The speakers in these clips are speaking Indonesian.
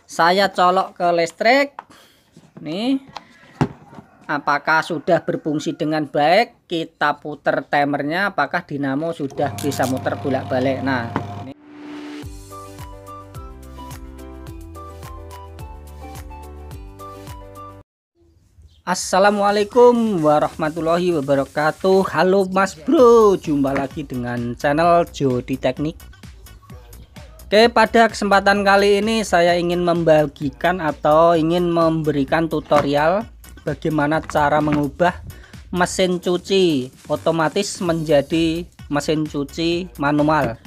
Saya colok ke listrik. Nih, apakah sudah berfungsi dengan baik? Kita putar timernya, apakah dinamo sudah bisa muter bolak-balik. Nah, ini. Assalamualaikum warahmatullahi wabarakatuh. Halo Mas Bro, jumpa lagi dengan channel Jody Teknik. Oke, pada kesempatan kali ini saya ingin membagikan atau ingin memberikan tutorial bagaimana cara mengubah mesin cuci otomatis menjadi mesin cuci manual.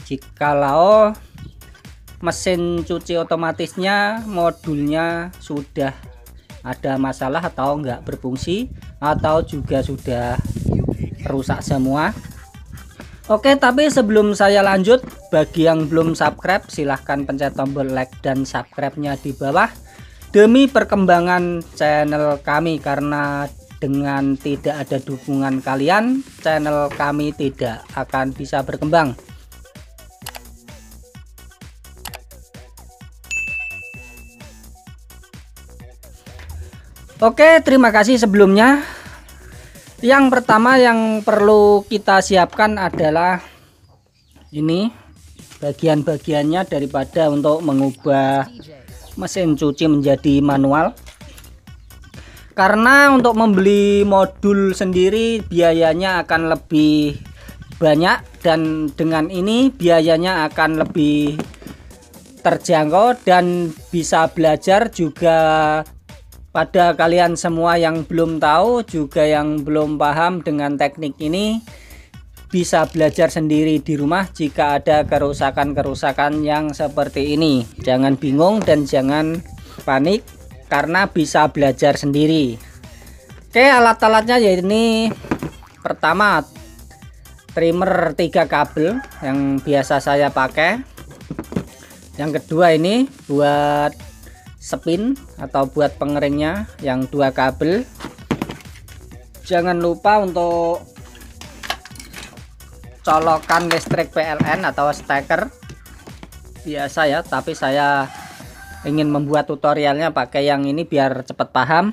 Jikalau mesin cuci otomatisnya modulnya sudah ada masalah atau enggak berfungsi atau juga sudah rusak semua. Oke, tapi sebelum saya lanjut, bagi yang belum subscribe silahkan pencet tombol like dan subscribe-nya di bawah demi perkembangan channel kami, karena dengan tidak ada dukungan kalian channel kami tidak akan bisa berkembang. Oke, terima kasih sebelumnya. Yang pertama yang perlu kita siapkan adalah ini bagian-bagiannya daripada untuk mengubah mesin cuci menjadi manual. Karena untuk membeli modul sendiri biayanya akan lebih banyak, dan dengan ini biayanya akan lebih terjangkau dan bisa belajar juga. Pada kalian semua yang belum tahu juga yang belum paham dengan teknik ini, bisa belajar sendiri di rumah jika ada kerusakan-kerusakan yang seperti ini. Jangan bingung dan jangan panik karena bisa belajar sendiri. Oke, alat-alatnya ya ini. Pertama, trimmer 3 kabel yang biasa saya pakai. Yang kedua ini buat spin atau buat pengeringnya yang 2 kabel. Jangan lupa untuk colokan listrik PLN atau steker biasa ya, tapi saya ingin membuat tutorialnya pakai yang ini biar cepat paham.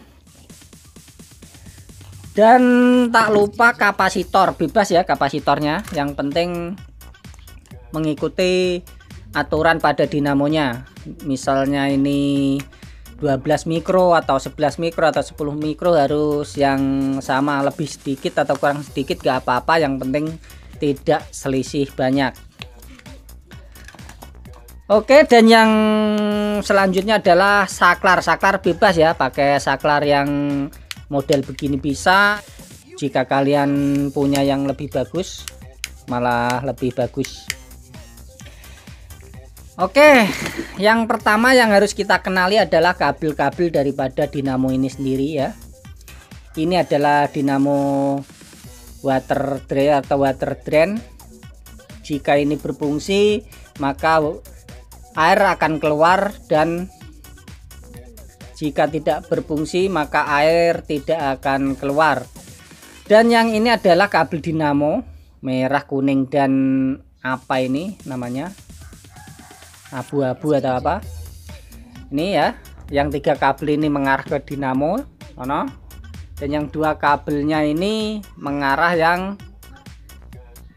Dan tak lupa kapasitor, bebas ya kapasitornya, yang penting mengikuti aturan pada dinamonya. Misalnya ini 12 mikro atau 11 mikro atau 10 mikro harus yang sama, lebih sedikit atau kurang sedikit gak apa-apa, yang penting tidak selisih banyak. Oke, dan yang selanjutnya adalah saklar. Saklar bebas ya, pakai saklar yang model begini bisa. Jika kalian punya yang lebih bagus malah lebih bagus. Oke, yang pertama yang harus kita kenali adalah kabel-kabel daripada dinamo ini sendiri ya. Ini adalah dinamo water drain atau water drain. Jika ini berfungsi maka air akan keluar, dan jika tidak berfungsi maka air tidak akan keluar. Dan yang ini adalah kabel dinamo merah, kuning, dan apa ini namanya, abu-abu atau apa ini ya. Yang 3 kabel ini mengarah ke dinamo dan yang 2 kabelnya ini mengarah yang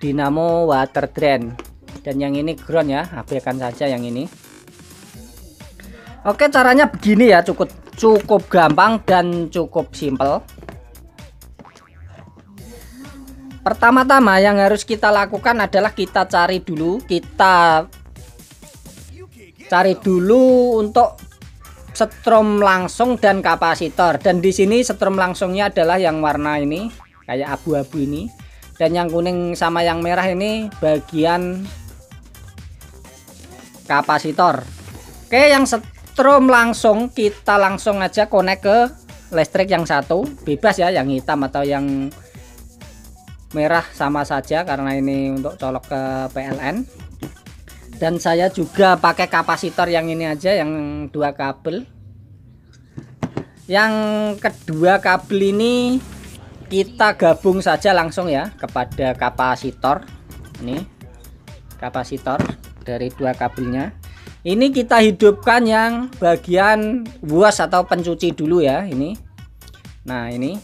dinamo water drain, dan yang ini ground ya, abaikan saja yang ini. Oke, caranya begini ya, cukup gampang dan cukup simpel. Pertama-tama yang harus kita lakukan adalah kita cari dulu untuk setrum langsung dan kapasitor. Dan di sini setrum langsungnya adalah yang warna ini kayak abu-abu ini, dan yang kuning sama yang merah ini bagian kapasitor. Oke, yang setrum langsung kita langsung aja connect ke listrik yang satu, bebas ya, yang hitam atau yang merah sama saja karena ini untuk colok ke PLN. Dan saya juga pakai kapasitor yang ini aja, yang 2 kabel. Yang kedua kabel ini kita gabung saja langsung ya kepada kapasitor. Ini kapasitor dari 2 kabelnya. Ini kita hidupkan yang bagian buas atau pencuci dulu ya ini. Nah ini.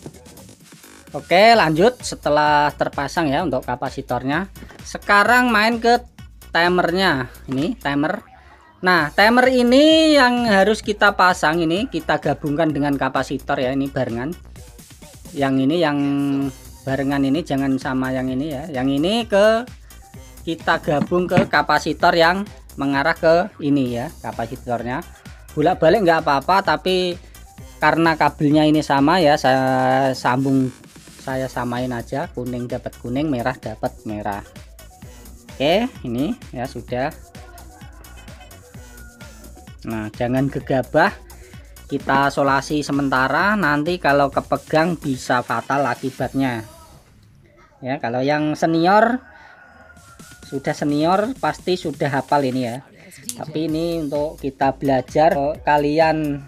Oke, lanjut setelah terpasang ya untuk kapasitornya. Sekarang main ke timernya. Ini timer. Nah, timer ini yang harus kita pasang, ini kita gabungkan dengan kapasitor ya, ini barengan. Yang ini yang barengan ini jangan sama yang ini ya. Yang ini kita gabung ke kapasitor yang mengarah ke ini ya, kapasitornya. Bolak-balik nggak apa-apa, tapi karena kabelnya ini sama ya, saya samain aja, kuning dapat kuning, merah dapat merah. Oke, ini ya sudah. Nah, jangan gegabah, kita solasi sementara, nanti kalau kepegang bisa fatal akibatnya ya. Kalau yang senior pasti sudah hafal ini ya, tapi ini untuk kita belajar. Kalian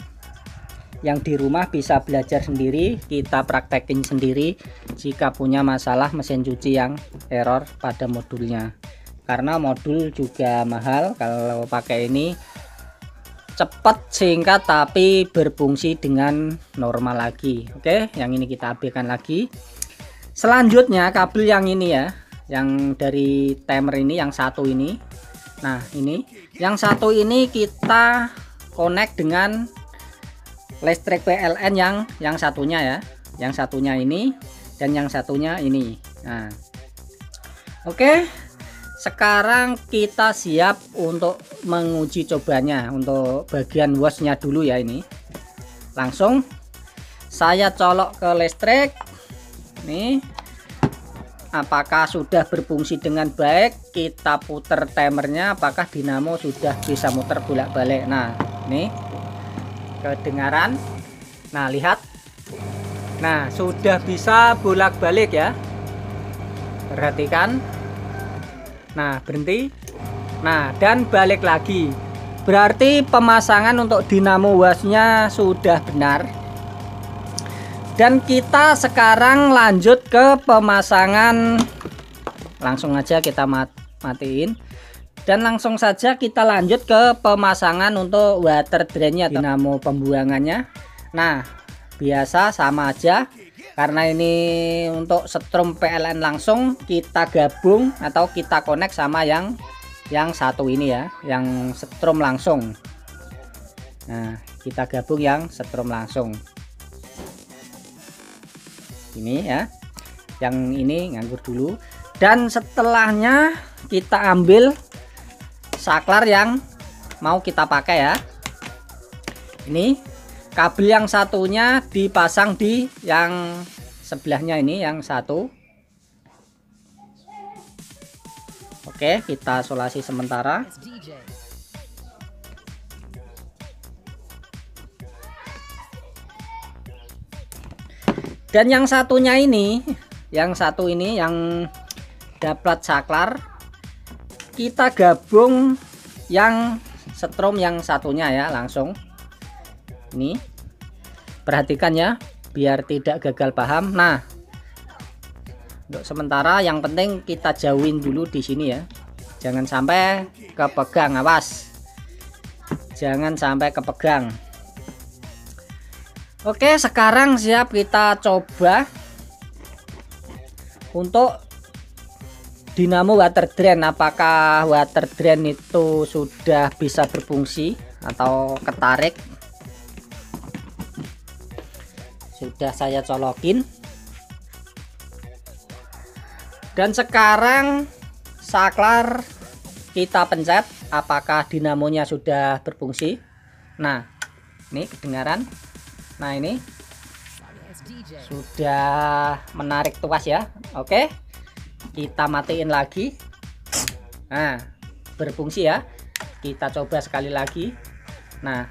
yang di rumah bisa belajar sendiri, kita praktekin sendiri jika punya masalah mesin cuci yang error pada modulnya, karena modul juga mahal. Kalau pakai ini cepat, singkat, tapi berfungsi dengan normal lagi. Oke, yang ini kita abaikan lagi. Selanjutnya kabel yang ini ya, yang dari timer ini, yang satu ini. Nah ini yang satu ini kita connect dengan listrik PLN yang satunya ya, yang satunya ini dan yang satunya ini. Nah oke, sekarang kita siap untuk menguji cobanya. Untuk bagian wasnya dulu ya, ini langsung saya colok ke listrik. Nih, apakah sudah berfungsi dengan baik? Kita putar timernya, apakah dinamo sudah bisa muter bolak-balik. Nah ini kedengaran. Nah lihat, nah sudah bisa bolak-balik ya, perhatikan. Nah berhenti, nah dan balik lagi, berarti pemasangan untuk dinamo wasnya sudah benar. Dan kita sekarang lanjut ke pemasangan, langsung aja kita matiin dan langsung saja kita lanjut ke pemasangan untuk water drainnya, dinamo pembuangannya. Nah biasa sama aja, karena ini untuk setrum PLN langsung kita gabung atau kita connect sama yang satu ini ya, yang setrum langsung. Nah kita gabung yang setrum langsung ini ya, yang ini nganggur dulu. Dan setelahnya kita ambil saklar yang mau kita pakai ya. Ini kabel yang satunya dipasang di yang sebelahnya ini, yang satu. Oke, kita solasi sementara. Dan yang satunya ini, yang satu ini yang dapat saklar, kita gabung yang setrum yang satunya ya, langsung. Ini perhatikan ya, biar tidak gagal paham. Nah untuk sementara yang penting kita jauhin dulu di sini ya, jangan sampai kepegang, awas jangan sampai kepegang. Oke, sekarang siap kita coba untuk dinamo water drain. Apakah water drain itu sudah bisa berfungsi atau ketarik? Sudah saya colokin. Dan sekarang saklar kita pencet, apakah dinamonya sudah berfungsi. Nah ini kedengaran. Nah ini sudah menarik tuas ya. Oke, kita matiin lagi. Nah berfungsi ya, kita coba sekali lagi. Nah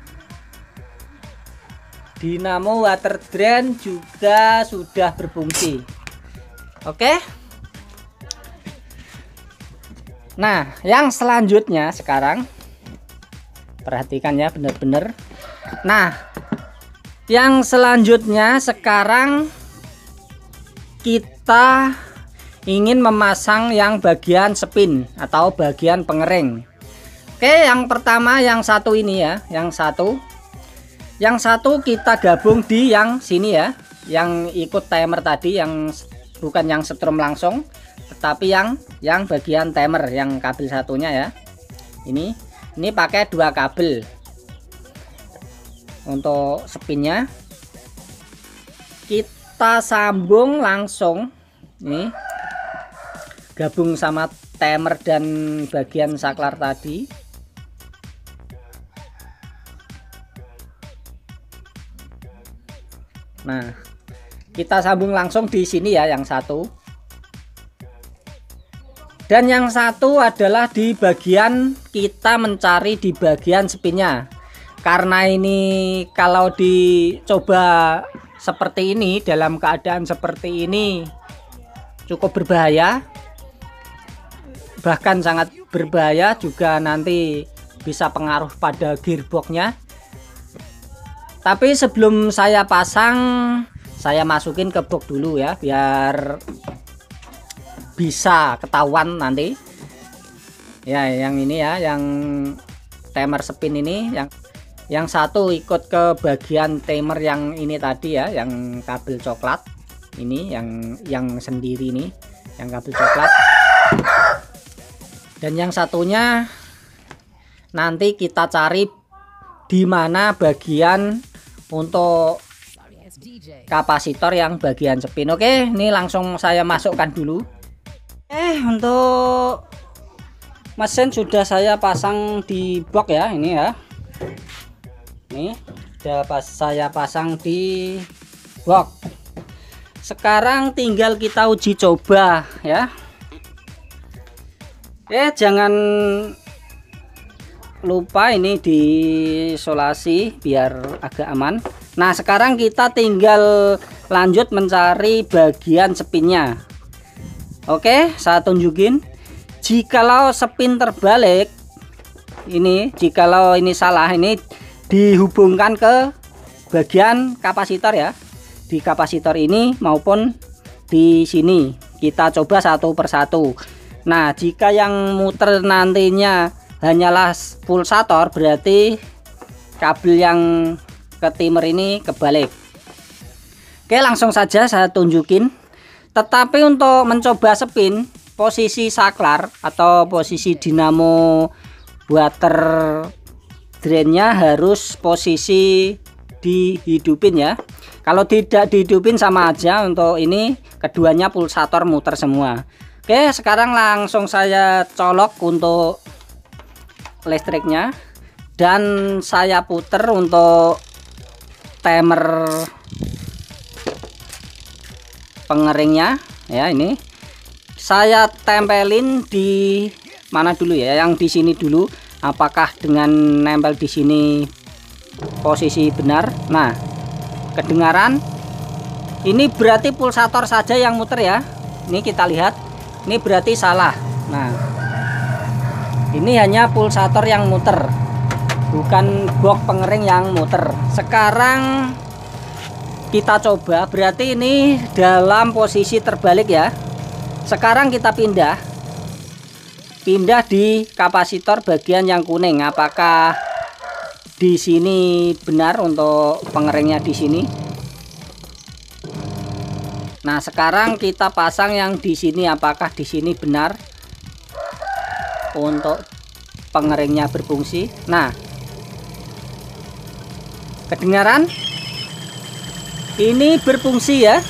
dinamo water drain juga sudah berfungsi. Oke, nah yang selanjutnya sekarang perhatikan ya benar-benar. Nah yang selanjutnya sekarang kita ingin memasang yang bagian spin atau bagian pengering. Oke, yang pertama yang satu ini ya, yang satu kita gabung di yang sini ya, yang ikut timer tadi, yang bukan yang setrum langsung, tetapi yang bagian timer, yang kabel satunya ya. Ini pakai 2 kabel untuk spinnya. Kita sambung langsung, nih gabung sama timer dan bagian saklar tadi. Nah, kita sambung langsung di sini ya, yang satu. Dan yang satu adalah di bagian, kita mencari di bagian spinnya. Karena ini kalau dicoba seperti ini, dalam keadaan seperti ini cukup berbahaya. Bahkan sangat berbahaya juga, nanti bisa pengaruh pada gearboxnya. Tapi sebelum saya pasang, saya masukin ke box dulu ya, biar bisa ketahuan nanti ya. Yang ini ya, yang timer spin ini, yang satu ikut ke bagian timer yang ini tadi ya, yang kabel coklat ini, yang sendiri ini, yang kabel coklat. Dan yang satunya nanti kita cari di mana bagian untuk kapasitor yang bagian spin. Oke, ini langsung saya masukkan dulu. Untuk mesin sudah saya pasang di box ya, ini ya. Ini sudah saya pasang di box. Sekarang tinggal kita uji coba ya. Jangan lupa ini diisolasi biar agak aman. Nah, sekarang kita tinggal lanjut mencari bagian spinnya. Oke, saya tunjukin. Jikalau spin terbalik, ini jikalau ini salah, ini dihubungkan ke bagian kapasitor ya, di kapasitor ini maupun di sini. Kita coba satu persatu. Nah, jika yang muter nantinya hanyalah pulsator, berarti kabel yang ke timer ini kebalik. Oke, langsung saja saya tunjukin. Tetapi untuk mencoba spin, posisi saklar atau posisi dinamo water drainnya harus posisi dihidupin ya. Kalau tidak dihidupin sama aja, untuk ini keduanya pulsator muter semua. Oke, sekarang langsung saya colok untuk listriknya dan saya puter untuk timer pengeringnya ya. Ini saya tempelin di mana dulu ya, yang di sini dulu. Apakah dengan nempel di sini posisi benar? Nah, kedengaran ini berarti pulsator saja yang muter ya. Ini kita lihat, ini berarti salah. Nah, ini hanya pulsator yang muter, bukan box pengering yang muter. Sekarang kita coba, berarti ini dalam posisi terbalik ya. Sekarang kita pindah di kapasitor bagian yang kuning. Apakah di sini benar untuk pengeringnya di sini? Nah, sekarang kita pasang yang di sini. Apakah di sini benar untuk pengeringnya berfungsi? Nah, kedengaran ini berfungsi ya.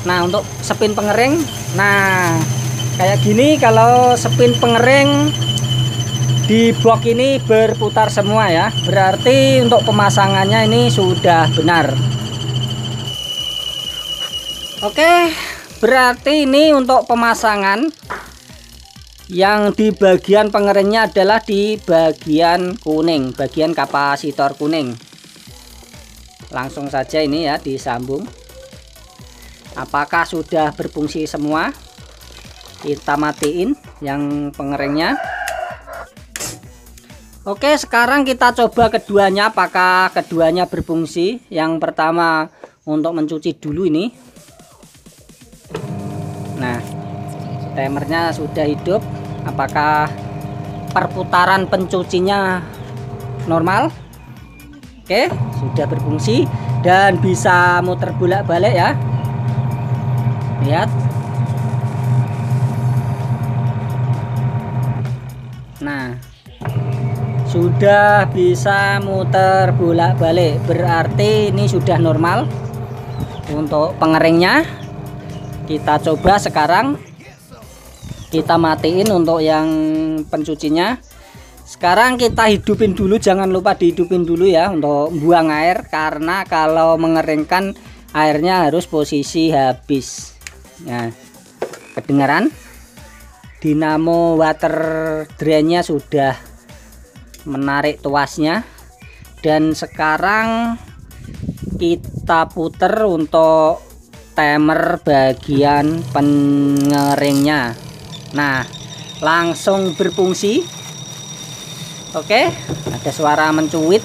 Nah, untuk spin pengering, nah kayak gini. Kalau spin pengering di box ini berputar semua ya, berarti untuk pemasangannya ini sudah benar. Oke, berarti ini untuk pemasangan yang di bagian pengeringnya adalah di bagian kuning, bagian kapasitor kuning. Langsung saja ini ya disambung. Apakah sudah berfungsi semua? Kita matiin yang pengeringnya. Oke, sekarang kita coba keduanya, apakah keduanya berfungsi. Yang pertama untuk mencuci dulu ini. Nah, timernya sudah hidup. Apakah perputaran pencucinya normal. Oke, sudah berfungsi dan bisa muter bolak-balik ya. Lihat. Nah, sudah bisa muter bolak-balik, berarti ini sudah normal. Untuk pengeringnya kita coba sekarang, kita matiin untuk yang pencucinya. Sekarang kita hidupin dulu, jangan lupa dihidupin dulu ya untuk buang air, karena kalau mengeringkan airnya harus posisi habis. Nah, kedengaran dinamo water drainnya sudah menarik tuasnya, dan sekarang kita puter untuk timer bagian pengeringnya. Nah, langsung berfungsi. Oke, ada suara mencuit,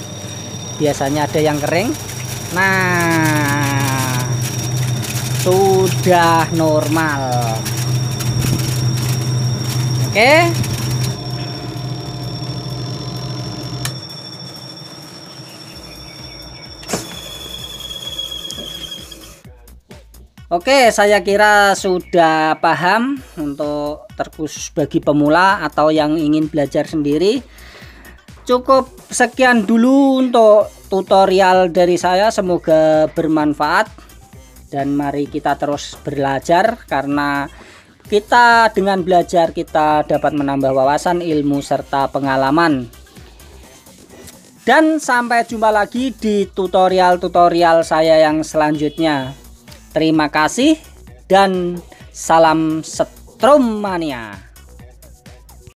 biasanya ada yang kering. Nah, sudah normal. Oke, oke, saya kira sudah paham untuk terkhusus bagi pemula atau yang ingin belajar sendiri. Cukup sekian dulu untuk tutorial dari saya, semoga bermanfaat dan mari kita terus belajar, karena kita dengan belajar kita dapat menambah wawasan, ilmu serta pengalaman. Dan sampai jumpa lagi di tutorial-tutorial saya yang selanjutnya. Terima kasih dan salam Setrum Mania.